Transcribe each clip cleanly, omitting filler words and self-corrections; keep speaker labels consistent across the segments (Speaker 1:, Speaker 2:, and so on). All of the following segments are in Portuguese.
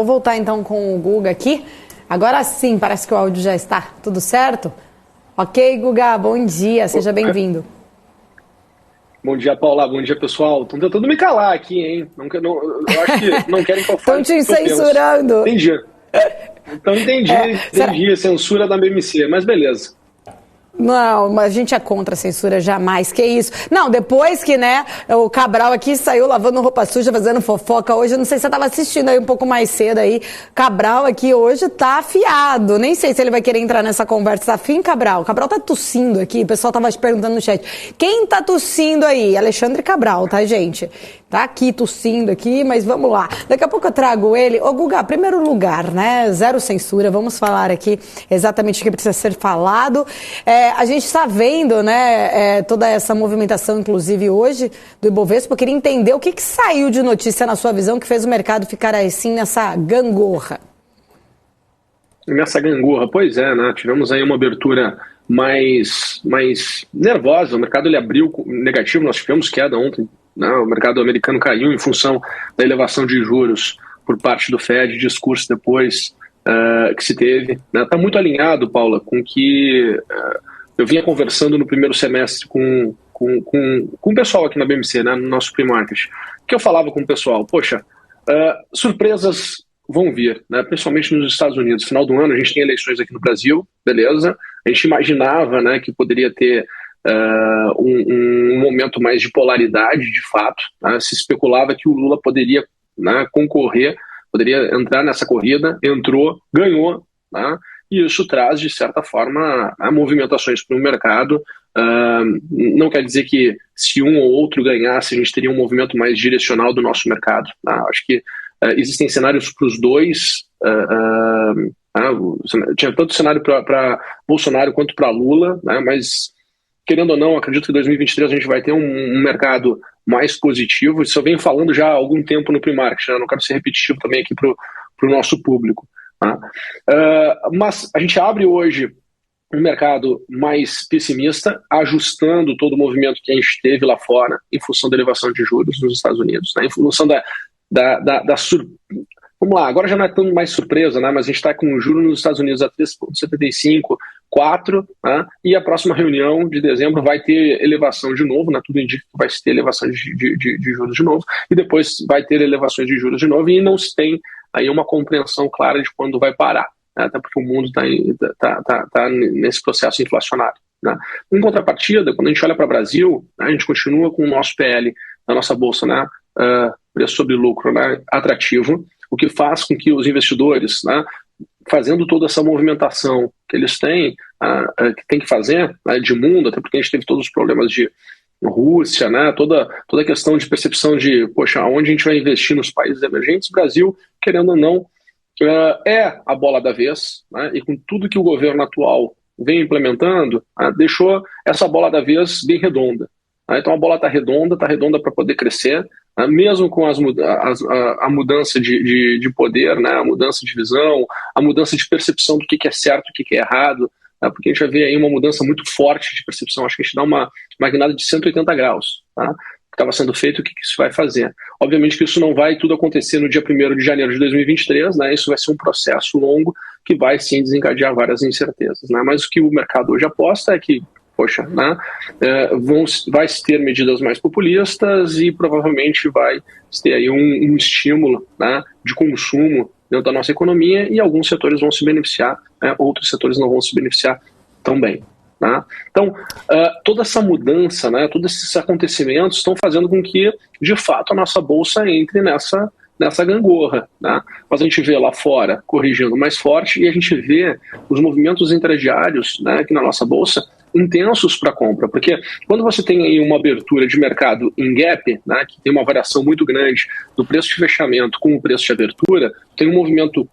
Speaker 1: Vou voltar então com o Guga aqui. Agora sim, parece que o áudio já está tudo certo. Ok, Guga, bom dia, seja bem-vindo.
Speaker 2: Bom dia, Paula, bom dia, pessoal. Estão tentando me calar aqui, hein? Eu acho que não querem que eu fale.
Speaker 1: Estão te censurando.
Speaker 2: Entendi. Então entendi, censura da BMC, mas beleza.
Speaker 1: Não, mas a gente é contra a censura, jamais, que isso. Não, depois que, né, o Cabral aqui saiu lavando roupa suja, fazendo fofoca hoje, eu não sei se você estava assistindo aí um pouco mais cedo aí, Cabral aqui hoje tá afiado, nem sei se ele vai querer entrar nessa conversa, tá afim, Cabral? Cabral tá tossindo aqui, o pessoal tava perguntando no chat, quem tá tossindo aí? Alexandre Cabral, tá, gente? Tá aqui tossindo aqui, mas vamos lá. Daqui a pouco eu trago ele. Ô, Guga, primeiro lugar, né? Zero censura. Vamos falar aqui exatamente o que precisa ser falado. A gente está vendo, né, toda essa movimentação, inclusive hoje, do Ibovespa. Eu queria entender o que saiu de notícia na sua visão que fez o mercado ficar assim nessa gangorra.
Speaker 2: Nessa gangorra, pois é, né? Tivemos aí uma abertura mais nervosa. O mercado ele abriu negativo, nós tivemos queda ontem. O mercado americano caiu em função da elevação de juros por parte do Fed, discurso depois que se teve. Está muito alinhado, Paula, com que eu vinha conversando no primeiro semestre com o pessoal aqui na BMC, né, no nosso pre-market, que eu falava com o pessoal, poxa, surpresas vão vir, né, principalmente nos Estados Unidos. No final do ano a gente tem eleições aqui no Brasil, beleza? A gente imaginava, né, que poderia ter um momento mais de polaridade, de fato, né? Se especulava que o Lula poderia, né, concorrer, poderia entrar nessa corrida, entrou, ganhou, né? E isso traz, de certa forma, movimentações para o mercado. Não quer dizer que se um ou outro ganhasse, a gente teria um movimento mais direcional do nosso mercado, né? Acho que existem cenários para os dois. Tinha tanto cenário para Bolsonaro quanto para Lula, né? Mas querendo ou não, acredito que em 2023 a gente vai ter um mercado mais positivo. Isso eu venho falando já há algum tempo no pre-market, né? Não quero ser repetitivo também aqui para o nosso público. Tá? Mas a gente abre hoje um mercado mais pessimista, ajustando todo o movimento que a gente teve lá fora em função da elevação de juros nos Estados Unidos, né? Em função Vamos lá, agora já não é tão mais surpresa, né? Mas a gente está com o juro nos Estados Unidos a 3,75, 4, né? E a próxima reunião de dezembro vai ter elevação de novo, né? Tudo indica que vai ter elevação de juros de novo, e depois vai ter elevações de juros de novo, e não se tem aí uma compreensão clara de quando vai parar, né? Até porque o mundo está nesse processo inflacionário, né? Em contrapartida, quando a gente olha para o Brasil, né, a gente continua com o nosso PL na nossa bolsa, né? Preço sobre lucro, né, atrativo, o que faz com que os investidores, né, fazendo toda essa movimentação que eles têm, que tem que fazer, né, de mundo, até porque a gente teve todos os problemas de Rússia, né, toda a questão de percepção de, poxa, onde a gente vai investir nos países emergentes, o Brasil, querendo ou não, é a bola da vez, né, e com tudo que o governo atual vem implementando, deixou essa bola da vez bem redonda. Então a bola está redonda para poder crescer, mesmo com a mudança de poder, né, a mudança de visão, a mudança de percepção do que é certo, o que é errado, né, porque a gente vai ver aí uma mudança muito forte de percepção. Acho que a gente dá uma guinada de 180 graus, tá? Que estava sendo feito, o que isso vai fazer. Obviamente que isso não vai tudo acontecer no dia 1º de janeiro de 2023, né? Isso vai ser um processo longo que vai sim desencadear várias incertezas, né? Mas o que o mercado hoje aposta é que, poxa, né, vai se ter medidas mais populistas e provavelmente vai se ter aí um estímulo, né, de consumo dentro da nossa economia, e alguns setores vão se beneficiar, né, outros setores não vão se beneficiar tão bem. Né? Então, toda essa mudança, né, todos esses acontecimentos estão fazendo com que, de fato, a nossa bolsa entre nessa gangorra, né? Mas a gente vê lá fora corrigindo mais forte, e a gente vê os movimentos intradiários, né, aqui na nossa bolsa intensos para compra, porque quando você tem aí uma abertura de mercado em gap, né, que tem uma variação muito grande do preço de fechamento com o preço de abertura, tem um movimento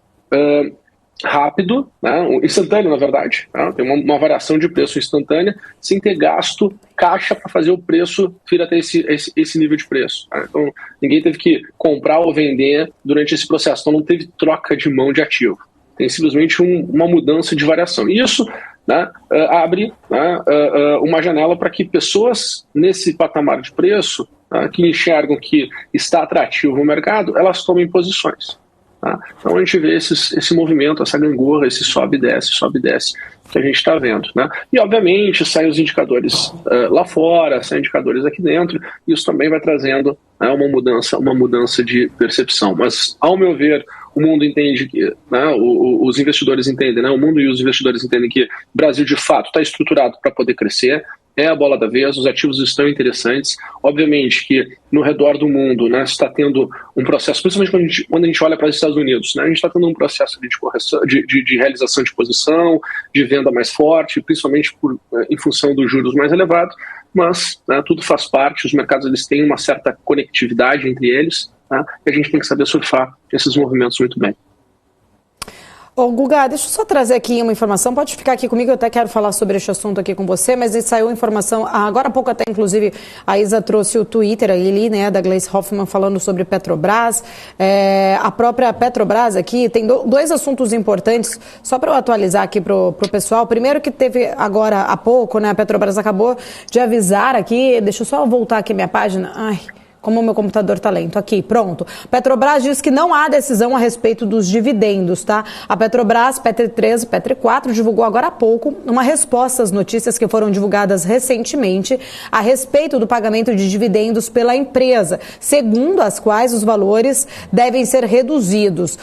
Speaker 2: rápido, né, instantâneo na verdade, né, tem uma variação de preço instantânea sem ter gasto caixa para fazer o preço vir até esse nível de preço, né? Então ninguém teve que comprar ou vender durante esse processo, então não teve troca de mão de ativo, tem simplesmente uma mudança de variação, e isso, né, abre, né, uma janela para que pessoas nesse patamar de preço, né, que enxergam que está atrativo o mercado, elas tomem posições. Tá? Então a gente vê esse movimento, essa gangorra, esse sobe e desce que a gente está vendo. Né? E obviamente saem os indicadores lá fora, saem indicadores aqui dentro, e isso também vai trazendo, né, uma mudança de percepção. Mas, ao meu ver, o mundo entende que, né, os investidores entendem, né, o mundo e os investidores entendem que o Brasil de fato está estruturado para poder crescer. É a bola da vez, os ativos estão interessantes. Obviamente que no redor do mundo, né, está tendo um processo, principalmente quando a gente olha para os Estados Unidos, né, a gente está tendo um processo de correção, de realização de posição, de venda mais forte, principalmente em função dos juros mais elevados, mas, né, tudo faz parte, os mercados eles têm uma certa conectividade entre eles, né, e a gente tem que saber surfar esses movimentos muito bem.
Speaker 1: Ô, Guga, deixa eu só trazer aqui uma informação, pode ficar aqui comigo, eu até quero falar sobre este assunto aqui com você, mas saiu informação, agora há pouco até, inclusive, a Isa trouxe o Twitter ali, né, da Gleice Hoffmann falando sobre Petrobras, a própria Petrobras aqui tem dois assuntos importantes, só para eu atualizar aqui pro pessoal. Primeiro que teve agora há pouco, né, a Petrobras acabou de avisar aqui, deixa eu só voltar aqui minha página, como o meu computador está lento. Aqui, pronto. Petrobras diz que não há decisão a respeito dos dividendos, tá? A Petrobras, Petri 3 e Petri 4, divulgou agora há pouco uma resposta às notícias que foram divulgadas recentemente a respeito do pagamento de dividendos pela empresa, segundo as quais os valores devem ser reduzidos.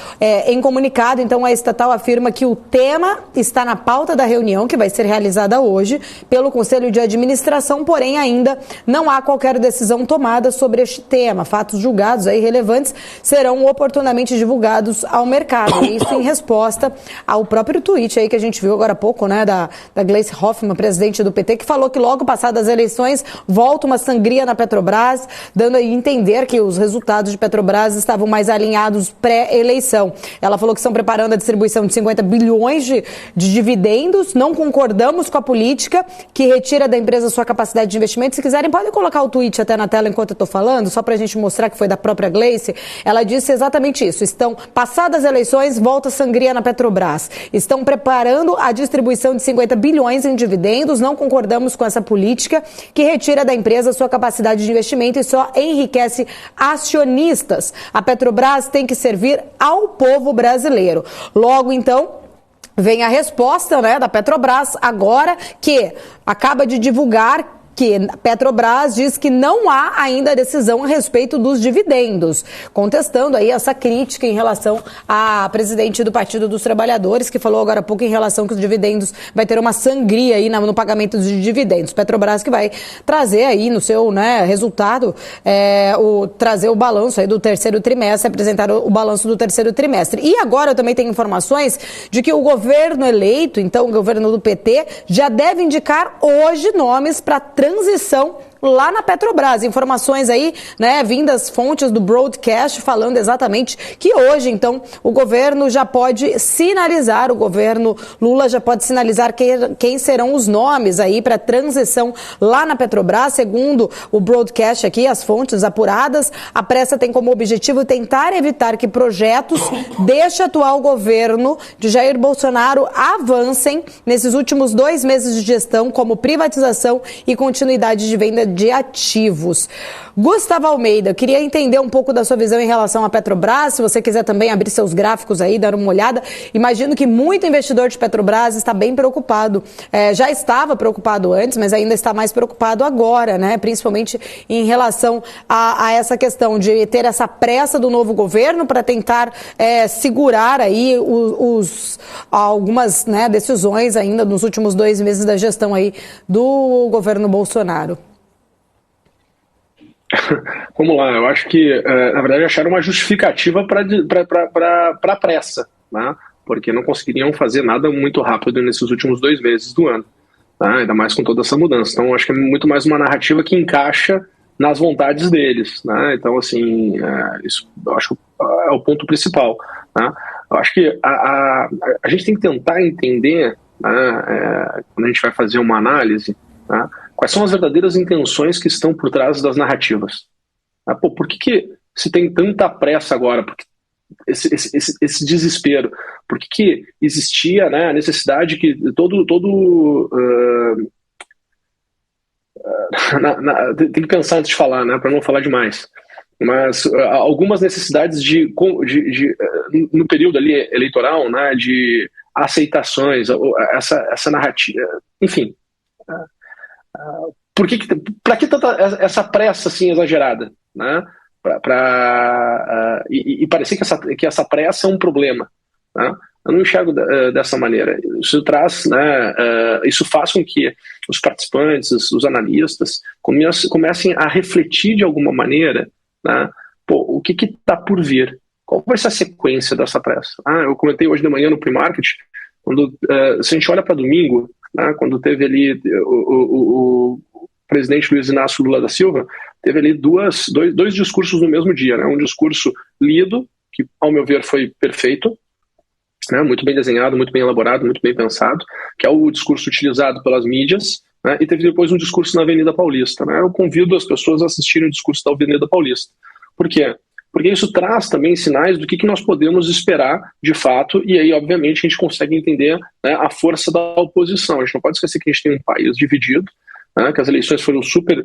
Speaker 1: Em comunicado, então, a estatal afirma que o tema está na pauta da reunião que vai ser realizada hoje pelo Conselho de Administração, porém ainda não há qualquer decisão tomada sobre este tema. Fatos julgados aí relevantes serão oportunamente divulgados ao mercado. Isso em resposta ao próprio tweet aí que a gente viu agora há pouco, né, da Gleice Hoffmann, presidente do PT, que falou que logo passadas as eleições volta uma sangria na Petrobras, dando a entender que os resultados de Petrobras estavam mais alinhados pré-eleição. Ela falou que estão preparando a distribuição de 50 bilhões de dividendos, não concordamos com a política que retira da empresa sua capacidade de investimento. Se quiserem, podem colocar o tweet até na tela enquanto eu estou falando, só para a gente mostrar que foi da própria Gleice. Ela disse exatamente isso. Estão passadas as eleições, volta sangria na Petrobras. Estão preparando a distribuição de 50 bilhões em dividendos. Não concordamos com essa política que retira da empresa sua capacidade de investimento e só enriquece acionistas. A Petrobras tem que servir ao povo brasileiro. Logo, então, vem a resposta, né, da Petrobras agora, que acaba de divulgar que a Petrobras diz que não há ainda decisão a respeito dos dividendos, contestando aí essa crítica em relação à presidente do Partido dos Trabalhadores, que falou agora há pouco em relação que os dividendos vai ter uma sangria aí no pagamento de dividendos. Petrobras que vai trazer aí no seu, né, resultado, trazer o balanço aí do terceiro trimestre, apresentar o balanço do terceiro trimestre. E agora eu também tenho informações de que o governo eleito, então o governo do PT, já deve indicar hoje nomes para transição lá na Petrobras. Informações aí, né, vindas fontes do broadcast falando exatamente que hoje, então, o governo já pode sinalizar, o governo Lula já pode sinalizar quem serão os nomes aí para transição lá na Petrobras. Segundo o broadcast aqui, as fontes apuradas, a pressa tem como objetivo tentar evitar que projetos deste atual governo de Jair Bolsonaro avancem nesses últimos 2 meses de gestão, como privatização e continuidade de venda de ativos. Gustavo Almeida, queria entender um pouco da sua visão em relação à Petrobras. Se você quiser também abrir seus gráficos aí, dar uma olhada. Imagino que muito investidor de Petrobras está bem preocupado. Já estava preocupado antes, mas ainda está mais preocupado agora, né? Principalmente em relação a essa questão de ter essa pressa do novo governo para tentar segurar aí algumas, né, decisões ainda nos últimos 2 meses da gestão aí do governo Bolsonaro.
Speaker 2: Vamos lá, eu acho que, na verdade, acharam uma justificativa para a pressa, né? Porque não conseguiriam fazer nada muito rápido nesses últimos 2 meses do ano, tá? Ainda mais com toda essa mudança. Então, acho que é muito mais uma narrativa que encaixa nas vontades deles, né? Então, assim, isso eu acho que é o ponto principal, né? Eu acho que a gente tem que tentar entender, né, quando a gente vai fazer uma análise, né, quais são as verdadeiras intenções que estão por trás das narrativas. Por que se tem tanta pressa agora? Porque esse desespero? Por que existia, né, a necessidade que tem que pensar antes de falar, né, para não falar demais. mas algumas necessidades no período ali eleitoral, né, de aceitações, essa narrativa, enfim, para que tanta essa pressa assim exagerada, né? E parecer que essa pressa é um problema, né? Eu não enxergo dessa maneira. Isso traz, né, isso faz com que os participantes, os analistas, comecem a refletir de alguma maneira, né, o que está por vir, qual vai ser a sequência dessa pressa. Eu comentei hoje de manhã no pre-market, se a gente olha para domingo, né, quando teve ali o presidente Luiz Inácio Lula da Silva, teve ali dois discursos no mesmo dia, né, um discurso lido, que ao meu ver foi perfeito, né, muito bem desenhado, muito bem elaborado, muito bem pensado, que é o discurso utilizado pelas mídias, né, e teve depois um discurso na Avenida Paulista. Né, eu convido as pessoas a assistirem o discurso da Avenida Paulista. Por quê? Porque isso traz também sinais do que nós podemos esperar de fato, e aí, obviamente, a gente consegue entender, né, a força da oposição. A gente não pode esquecer que a gente tem um país dividido, né, que as eleições foram super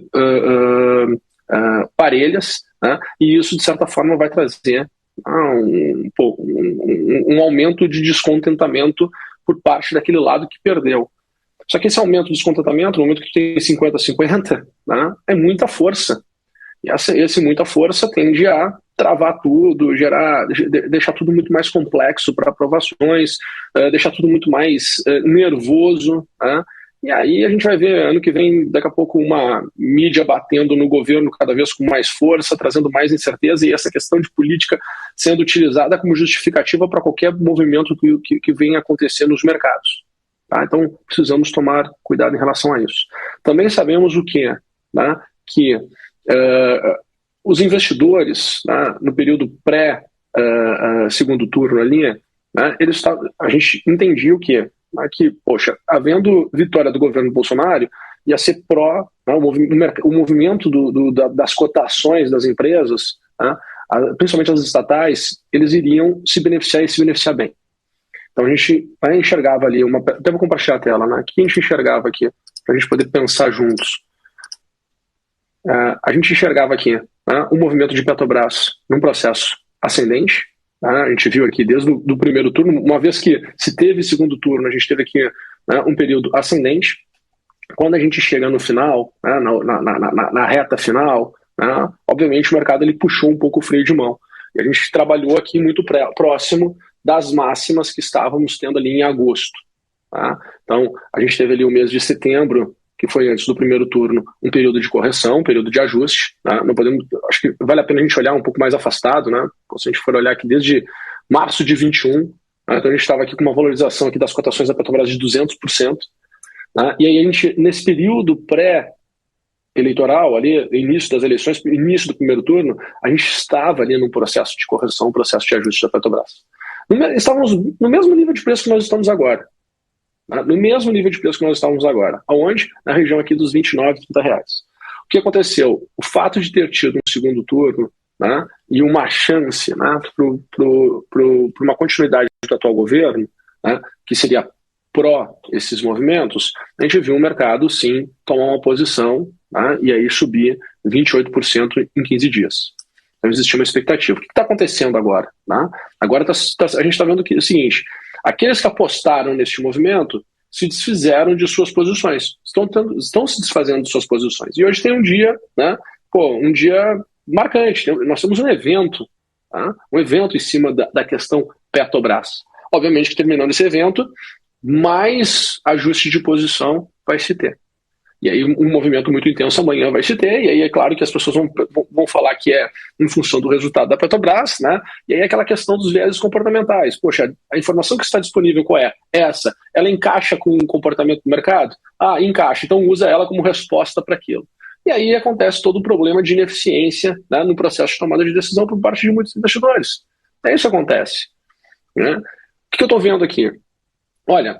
Speaker 2: parelhas, né, e isso, de certa forma, vai trazer um aumento de descontentamento por parte daquele lado que perdeu. Só que esse aumento de descontentamento, no momento que tem 50-50, né, é muita força. E esse muita força tende a travar tudo, deixar tudo muito mais complexo para aprovações, deixar tudo muito mais nervoso, né? E aí a gente vai ver ano que vem, daqui a pouco, uma mídia batendo no governo cada vez com mais força, trazendo mais incerteza, e essa questão de política sendo utilizada como justificativa para qualquer movimento que venha acontecer nos mercados. Tá? Então precisamos tomar cuidado em relação a isso. Também sabemos o quê? Né? Que os investidores, né, no período pré-segundo turno ali, né, a gente entendia o quê? Que, poxa, havendo vitória do governo Bolsonaro, ia ser pró, né, o movimento das cotações das empresas, né, principalmente as estatais, eles iriam se beneficiar e se beneficiar bem. Então a gente enxergava ali, até vou compartilhar a tela, né, que a gente enxergava aqui, para a gente poder pensar juntos. A gente enxergava aqui, né, o movimento de Petrobras num processo ascendente. A gente viu aqui desde o primeiro turno, uma vez que se teve segundo turno, a gente teve aqui, né, um período ascendente. Quando a gente chega no final, né, na reta final, né, obviamente o mercado ele puxou um pouco o freio de mão. E a gente trabalhou aqui muito próximo das máximas que estávamos tendo ali em agosto. Tá? Então, a gente teve ali o mês de setembro, que foi antes do primeiro turno, um período de correção, um período de ajuste. Né? Não podemos, acho que vale a pena a gente olhar um pouco mais afastado, né? Se a gente for olhar aqui desde março de 21, né? Então a gente estava aqui com uma valorização aqui das cotações da Petrobras de 200%. Né? E aí a gente, nesse período pré-eleitoral, ali, início das eleições, início do primeiro turno, a gente estava ali num processo de correção, um processo de ajuste da Petrobras. Estávamos no mesmo nível de preço que nós estamos agora. No mesmo nível de preço que nós estávamos agora. Aonde? Na região aqui dos R$29, R$30. O que aconteceu? O fato de ter tido um segundo turno, né, e uma chance, né, para uma continuidade do atual governo, né, que seria pró esses movimentos, a gente viu o mercado, sim, tomar uma posição, né, e aí subir 28% em 15 dias. Então existia uma expectativa. O que está acontecendo agora? Né? Agora a gente está vendo que, o seguinte: aqueles que apostaram neste movimento se desfizeram de suas posições, estão se desfazendo de suas posições. E hoje tem um dia, né, um dia marcante. Nós temos um evento, tá? Um evento em cima da questão Petrobras. Obviamente que terminando esse evento, mais ajuste de posição vai se ter. E aí um movimento muito intenso amanhã vai se ter, e aí é claro que as pessoas vão falar que é em função do resultado da Petrobras, né? E aí aquela questão dos viéses comportamentais. Poxa, a informação que está disponível qual é? Essa. Ela encaixa com o comportamento do mercado? Encaixa. Então usa ela como resposta para aquilo. E aí acontece todo o problema de ineficiência, né, no processo de tomada de decisão por parte de muitos investidores. É isso que acontece. Né? O que eu estou vendo aqui? Olha,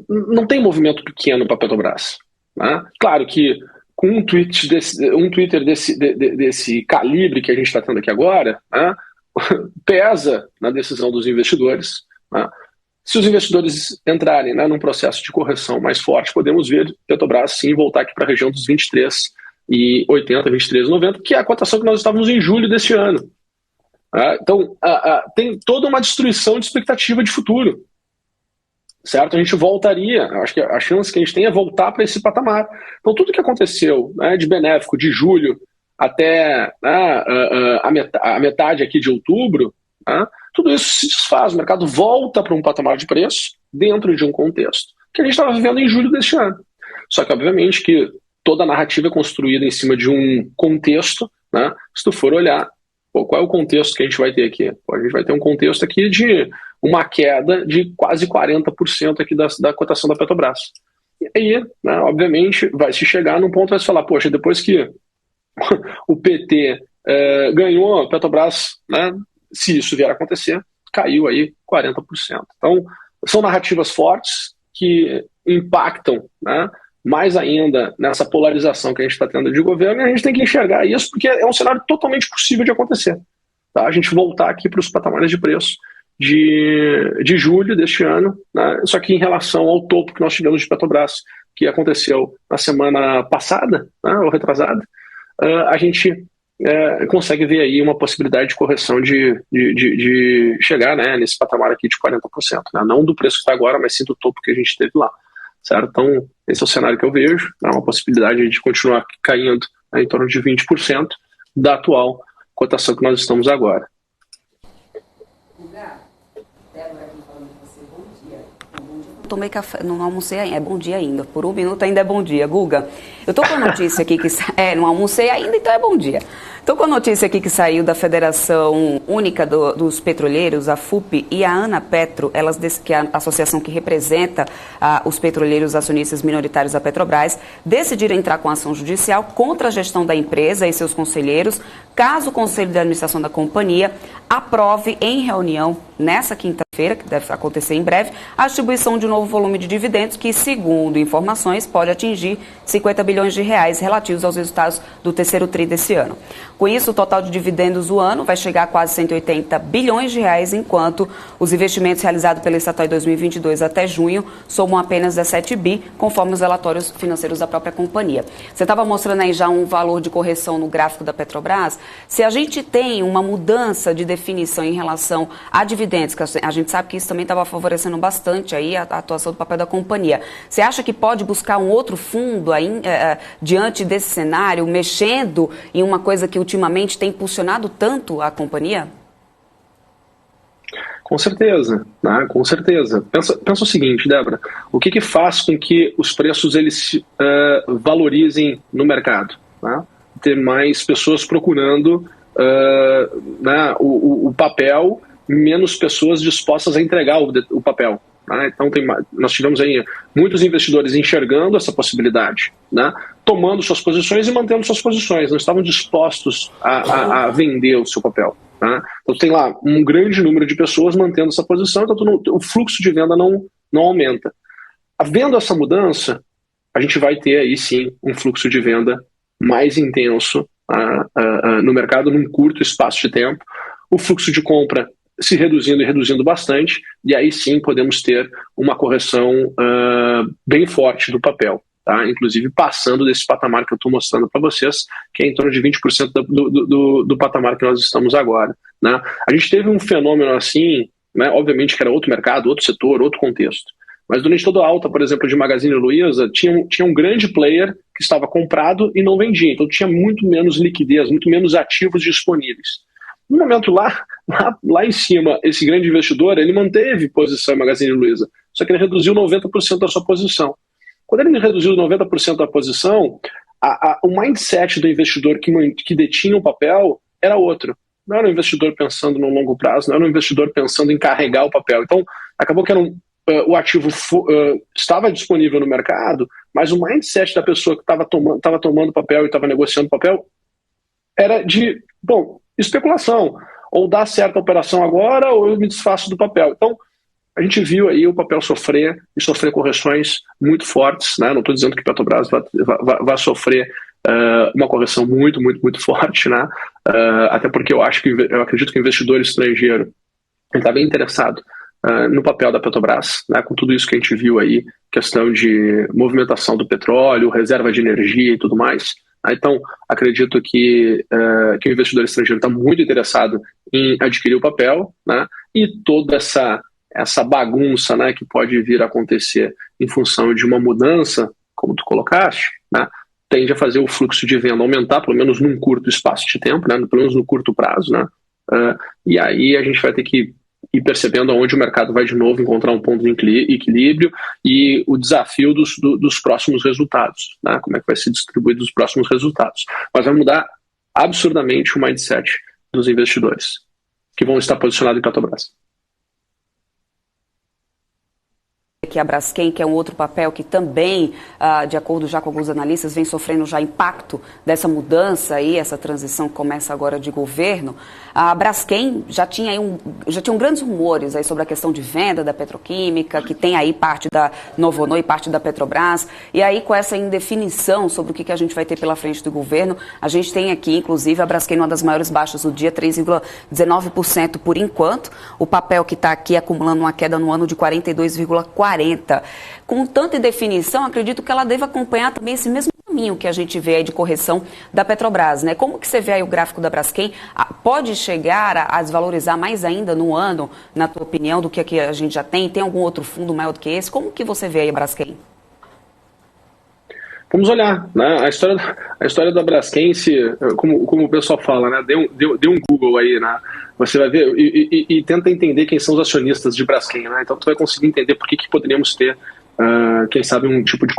Speaker 2: não tem movimento pequeno para a Petrobras. Né? Claro que com um Twitter desse calibre que a gente está tendo aqui agora, né, pesa na decisão dos investidores. Né? Se os investidores entrarem, né, num processo de correção mais forte, podemos ver Petrobras sim voltar aqui para a região dos 23 23,80, 23,90, que é a cotação que nós estávamos em julho deste ano. Então, tem toda uma destruição de expectativa de futuro. Certo? A gente voltaria, acho que a chance que a gente tem é voltar para esse patamar. Então, tudo que aconteceu, né, de benéfico de julho até a metade aqui de outubro, né, tudo isso se desfaz, o mercado volta para um patamar de preço dentro de um contexto que a gente estava vivendo em julho deste ano. Só que, obviamente, que toda a narrativa é construída em cima de um contexto, né, se tu for olhar, qual é o contexto que a gente vai ter aqui? A gente vai ter um contexto aqui de uma queda de quase 40% aqui da cotação da Petrobras. E aí, né, obviamente, vai se chegar num ponto, vai se falar, poxa, depois que o PT ganhou, a Petrobras, né, se isso vier a acontecer, caiu aí 40%. Então, são narrativas fortes que impactam, né, mais ainda nessa polarização que a gente está tendo de governo, e a gente tem que enxergar isso porque é um cenário totalmente possível de acontecer. Tá? A gente voltar aqui para os patamares de preço de julho deste ano, né? Só que em relação ao topo que nós tivemos de Petrobras, que aconteceu na semana passada, né, ou retrasada, a gente consegue ver aí uma possibilidade de correção de chegar, né, nesse patamar aqui de 40%. Né? Não do preço que está agora, mas sim do topo que a gente teve lá. Certo? Então, esse é o cenário que eu vejo, é uma possibilidade de continuar caindo, né, em torno de 20% da atual cotação que nós estamos agora.
Speaker 3: Débora aqui falando com você, bom dia. Bom dia. Não tomei café, não almocei ainda, é bom dia ainda, por um minuto ainda é bom dia. Guga, eu tô com a notícia aqui que... não almocei ainda, então é bom dia. Estou com a notícia aqui que saiu da Federação Única dos Petroleiros, a FUP, e a ANAPetro, que é a associação que representa os petroleiros acionistas minoritários da Petrobras, decidiram entrar com ação judicial contra a gestão da empresa e seus conselheiros, caso o Conselho de Administração da companhia aprove em reunião nessa quinta-feira, que deve acontecer em breve, a distribuição de um novo volume de dividendos que, segundo informações, pode atingir 50 bilhões de reais relativos aos resultados do terceiro tri desse ano. Com isso, o total de dividendos do ano vai chegar a quase 180 bilhões de reais, enquanto os investimentos realizados pela estatal em 2022 até junho somam apenas 17 bi, conforme os relatórios financeiros da própria companhia. Você estava mostrando aí já um valor de correção no gráfico da Petrobras. Se a gente tem uma mudança de definição em relação a dividendos, que a gente sabe que isso também estava favorecendo bastante aí a atuação do papel da companhia, você acha que pode buscar um outro fundo aí, diante desse cenário, mexendo em uma coisa que ultimamente tem impulsionado tanto a companhia?
Speaker 2: Com certeza, né? Com certeza. Pensa o seguinte, Débora, o que faz com que os preços eles valorizem no mercado? Né? Ter mais pessoas procurando né, o papel, menos pessoas dispostas a entregar o papel. Né? Então nós tivemos aí muitos investidores enxergando essa possibilidade, né? Tomando suas posições e mantendo suas posições, não estavam dispostos a vender o seu papel. Né? Então tem lá um grande número de pessoas mantendo essa posição, então o fluxo de venda não aumenta. Havendo essa mudança, a gente vai ter aí sim um fluxo de venda mais intenso no mercado num curto espaço de tempo, o fluxo de compra se reduzindo e reduzindo bastante, e aí sim podemos ter uma correção bem forte do papel, tá? Inclusive passando desse patamar que eu estou mostrando para vocês, que é em torno de 20% do patamar que nós estamos agora. Né? A gente teve um fenômeno assim, né? Obviamente que era outro mercado, outro setor, outro contexto, mas durante toda a alta, por exemplo, de Magazine Luiza, tinha um grande player que estava comprado e não vendia, então tinha muito menos liquidez, muito menos ativos disponíveis. No momento lá em cima, esse grande investidor, ele manteve posição em Magazine Luiza, só que ele reduziu 90% da sua posição. Quando ele reduziu 90% da posição, o mindset do investidor que detinha o papel era outro. Não era um investidor pensando no longo prazo, não era um investidor pensando em carregar o papel. Então, acabou que o ativo estava disponível no mercado, mas o mindset da pessoa que estava tomando papel e estava negociando papel era de, especulação, ou dá certa operação agora ou eu me desfaço do papel. Então, a gente viu aí o papel sofrer correções muito fortes, né? Não estou dizendo que a Petrobras vai sofrer uma correção muito, muito, muito forte, né? Até porque eu acredito que o investidor estrangeiro está bem interessado no papel da Petrobras, né? Com tudo isso que a gente viu aí, questão de movimentação do petróleo, reserva de energia e tudo mais. Então, acredito que o investidor estrangeiro está muito interessado em adquirir o papel, né? E toda essa bagunça, né, que pode vir a acontecer em função de uma mudança, como tu colocaste, né, tende a fazer o fluxo de venda aumentar, pelo menos num curto espaço de tempo, né, pelo menos no curto prazo, né, e aí a gente vai ter que ir percebendo aonde o mercado vai de novo encontrar um ponto de equilíbrio e o desafio dos próximos resultados, né, como é que vai se distribuir dos próximos resultados. Mas vai mudar absurdamente o mindset dos investidores que vão estar posicionados em Petrobras.
Speaker 3: Que a Braskem, que é um outro papel que também, de acordo já com alguns analistas, vem sofrendo já impacto dessa mudança aí, essa transição que começa agora de governo. A Braskem já tinham grandes rumores aí sobre a questão de venda da petroquímica, que tem aí parte da Novonor e parte da Petrobras. E aí, com essa indefinição sobre o que a gente vai ter pela frente do governo, a gente tem aqui, inclusive, a Braskem uma das maiores baixas do dia, 3,19% por enquanto. O papel que está aqui acumulando uma queda no ano de 42,40%. Com tanta indefinição, acredito que ela deve acompanhar também esse mesmo caminho que a gente vê aí de correção da Petrobras, né? Como que você vê aí o gráfico da Braskem? Pode chegar a desvalorizar mais ainda no ano, na tua opinião, do que a gente já tem? Tem algum outro fundo maior do que esse? Como que você vê aí a Braskem?
Speaker 2: Vamos olhar, né? A história da Braskem, como o pessoal fala, né? Dê um Google aí, né? Você vai ver e tenta entender quem são os acionistas de Braskem, né? Então tu vai conseguir entender por que poderíamos ter, quem sabe, um tipo de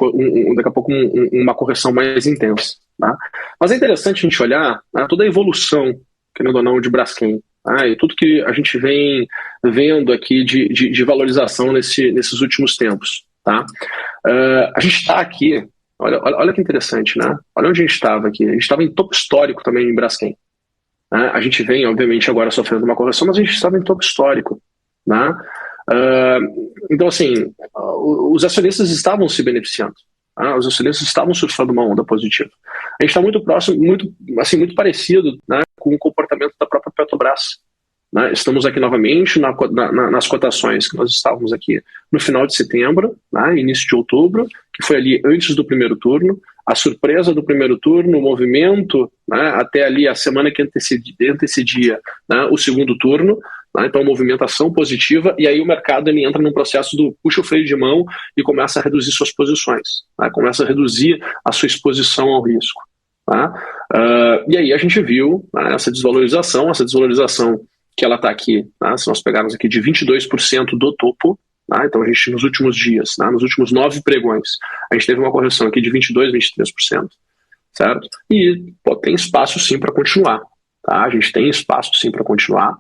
Speaker 2: daqui a pouco uma correção mais intensa, tá? Mas é interessante a gente olhar, né, toda a evolução, querendo ou não, de Braskem, tá? E tudo que a gente vem vendo aqui de valorização nesses últimos tempos, tá? A gente está aqui. Olha que interessante, né? Olha onde a gente estava aqui. A gente estava em topo histórico também em Braskem, né? A gente vem, obviamente, agora sofrendo uma correção, mas a gente estava em topo histórico, né? Então, assim, os acionistas estavam se beneficiando, né? Os acionistas estavam surfando uma onda positiva. A gente está muito próximo, muito parecido, né, com o comportamento da própria Petrobras, né? Estamos aqui novamente nas cotações que nós estávamos aqui no final de setembro, né, início de outubro, que foi ali antes do primeiro turno. A surpresa do primeiro turno, o movimento, né, até ali a semana que antecedia, né, o segundo turno, né, então movimentação positiva, e aí o mercado ele entra num processo do puxa o freio de mão e começa a reduzir suas posições, né, começa a reduzir a sua exposição ao risco. Tá? E aí a gente viu, né, essa desvalorização que ela está aqui, né, se nós pegarmos aqui de 22% do topo, né, então a gente nos últimos dias, né, nos últimos 9 pregões, a gente teve uma correção aqui de 22%, 23%, certo? E tem espaço sim para continuar, tá? A gente tem espaço sim para continuar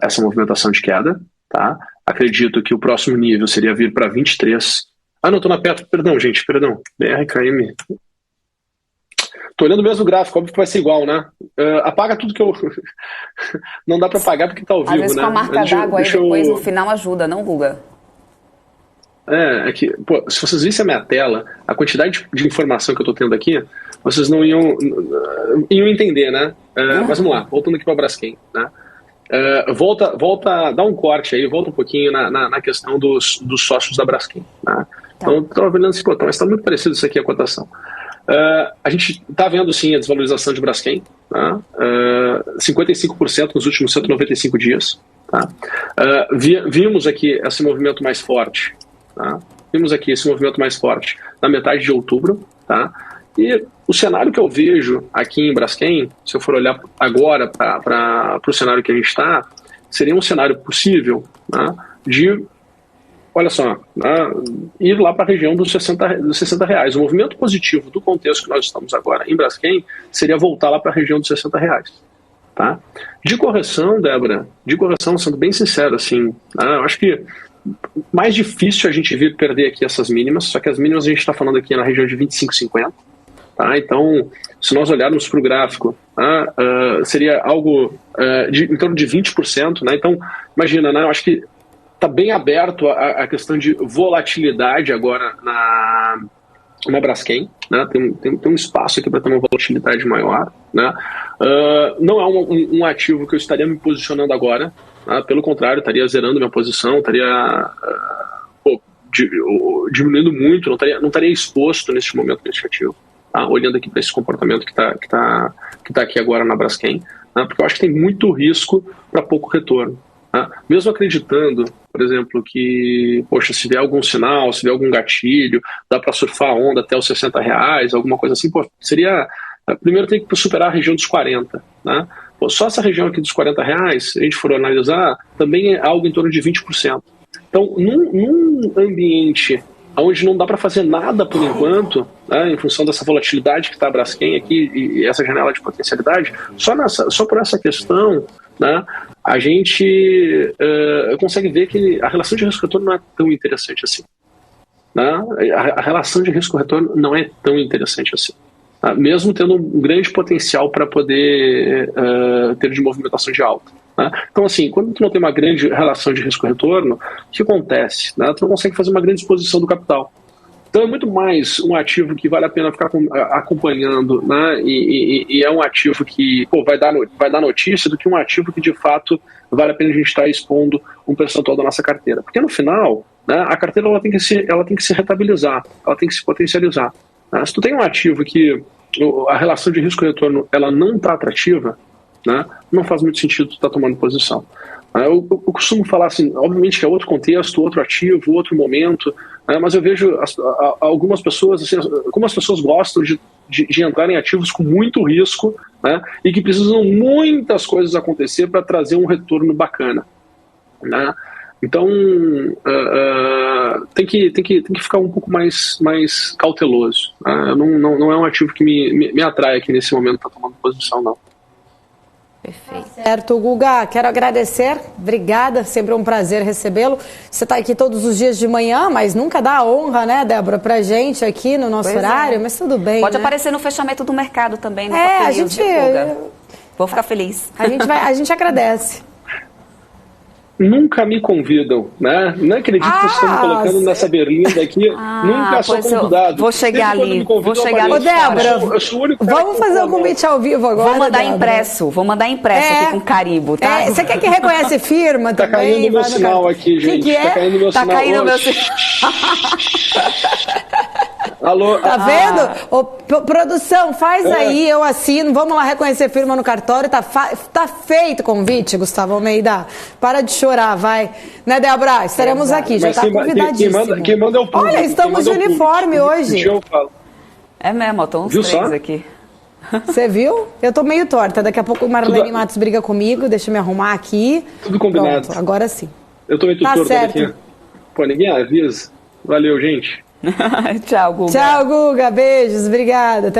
Speaker 2: essa movimentação de queda, tá? Acredito que o próximo nível seria vir para 23%. Não, estou na Petro, perdão, BRKM. Tô olhando mesmo o gráfico, óbvio que vai ser igual, né? Apaga tudo que eu... Não dá para apagar porque tá ao vivo, né? Às vezes
Speaker 3: com a marca d'água aí depois no final ajuda, não, Guga?
Speaker 2: É que, pô, se vocês vissem a minha tela, a quantidade de informação que eu tô tendo aqui, vocês não iam entender, né? Mas vamos lá, voltando aqui para a Braskem, né? Volta, dá um corte aí, volta um pouquinho na questão dos sócios da Braskem, né? Tá. Então, eu estava olhando assim, pô, mas está muito parecido isso aqui, a cotação. A gente está vendo sim a desvalorização de Braskem, tá? 55% nos últimos 195 dias. Tá? Vimos aqui esse movimento mais forte. Tá? Na metade de outubro. Tá? E o cenário que eu vejo aqui em Braskem, se eu for olhar agora para o cenário que a gente está, seria um cenário possível, tá? De, olha só, né, ir lá para a região dos 60 reais. O movimento positivo do contexto que nós estamos agora em Braskem seria voltar lá para a região dos 60 reais. Tá? De correção, Débora, sendo bem sincero, assim, né, eu acho que mais difícil a gente vir perder aqui essas mínimas, só que as mínimas a gente está falando aqui na região de 25,50. Tá? Então, se nós olharmos para o gráfico, seria algo em torno de 20%. Né? Então, imagina, né, eu acho que está bem aberto a questão de volatilidade agora na Braskem, né? Tem um espaço aqui para ter uma volatilidade maior, né? Não é um ativo que eu estaria me posicionando agora, né? Pelo contrário, estaria zerando minha posição, estaria diminuindo muito, não estaria exposto nesse momento nesse ativo, tá? Olhando aqui para esse comportamento que tá aqui agora na Braskem, né? Porque eu acho que tem muito risco para pouco retorno. Tá? Mesmo acreditando, por exemplo, que, poxa, se der algum sinal, se der algum gatilho, dá para surfar a onda até os R$60, alguma coisa assim, pô, seria... Primeiro tem que superar a região dos 40, né? Pô, só essa região aqui dos R$40, se a gente for analisar, também é algo em torno de 20%. Então, num ambiente onde não dá para fazer nada por enquanto, né, em função dessa volatilidade que está a Braskem aqui e essa janela de potencialidade, só por essa questão, né, a gente consegue ver que a relação de risco-retorno não é tão interessante assim. Né? A relação de risco-retorno não é tão interessante assim. Tá? Mesmo tendo um grande potencial para poder ter de movimentação de alta. Né? Então, assim, quando tu não tem uma grande relação de risco-retorno, o que acontece? Né? Tu não consegue fazer uma grande exposição do capital. Então, é muito mais um ativo que vale a pena ficar acompanhando, né? E é um ativo que vai dar notícia do que um ativo que, de fato, vale a pena a gente estar expondo um percentual da nossa carteira. Porque, no final, né, a carteira ela tem que se rentabilizar, ela tem que se potencializar. Né? Se tu tem um ativo que a relação de risco-retorno ela não está atrativa, né, não faz muito sentido tu estar tomando posição. Eu costumo falar assim, obviamente que é outro contexto, outro ativo, outro momento, né, mas eu vejo algumas pessoas, assim, como as pessoas gostam de entrar em ativos com muito risco, né, e que precisam muitas coisas acontecer para trazer um retorno bacana. Né? Então, tem que ficar um pouco mais cauteloso. Né? Não é um ativo que me atrai aqui nesse momento para tomando posição, não.
Speaker 1: Perfeito. Certo, Guga, quero agradecer, obrigada, sempre um prazer recebê-lo. Você está aqui todos os dias de manhã, mas nunca dá a honra, né, Débora, pra gente aqui no nosso horário, mas tudo bem.
Speaker 3: Pode
Speaker 1: né?
Speaker 3: aparecer no fechamento do mercado também, né?
Speaker 1: A gente...
Speaker 3: Vou ficar feliz.
Speaker 1: A gente agradece.
Speaker 2: Nunca me convidam, né? Não acredito que vocês estão me colocando nessa berlinda aqui. Nunca sou convidado.
Speaker 3: Vou chegar ali. Vou chegar ali.
Speaker 1: Ô, Débora, vamos fazer um convite ao vivo agora.
Speaker 3: Vou mandar impresso. Vou mandar impresso aqui com carimbo, tá?
Speaker 1: Você quer que reconhece firma
Speaker 2: tá
Speaker 1: também?
Speaker 2: Tá caindo meu sinal aqui, gente.
Speaker 1: Que é?
Speaker 2: Tá caindo meu sinal.
Speaker 3: Tá caindo meu sinal.
Speaker 2: Alô?
Speaker 1: Tá vendo? Ô, produção, faz aí, eu assino. Vamos lá reconhecer firma no cartório. Tá feito o convite, Gustavo Almeida. Para de chorar, vai. Né, Débora? Estaremos aqui, já tá convidadíssimo.
Speaker 2: Quem manda é o público.
Speaker 1: Olha, estamos de uniforme hoje.
Speaker 3: É mesmo, ó, estão uns três aqui.
Speaker 1: Você viu? Eu tô meio torta. Daqui a pouco o Marlene Matos briga comigo. Deixa eu me arrumar aqui.
Speaker 2: Tudo combinado.
Speaker 1: Pronto, agora sim.
Speaker 2: Eu tô meio torta
Speaker 1: certo.
Speaker 2: aqui. Pô, ninguém avisa. Valeu, gente.
Speaker 3: Tchau, Guga.
Speaker 1: Tchau, Guga. Beijos. Obrigada. Até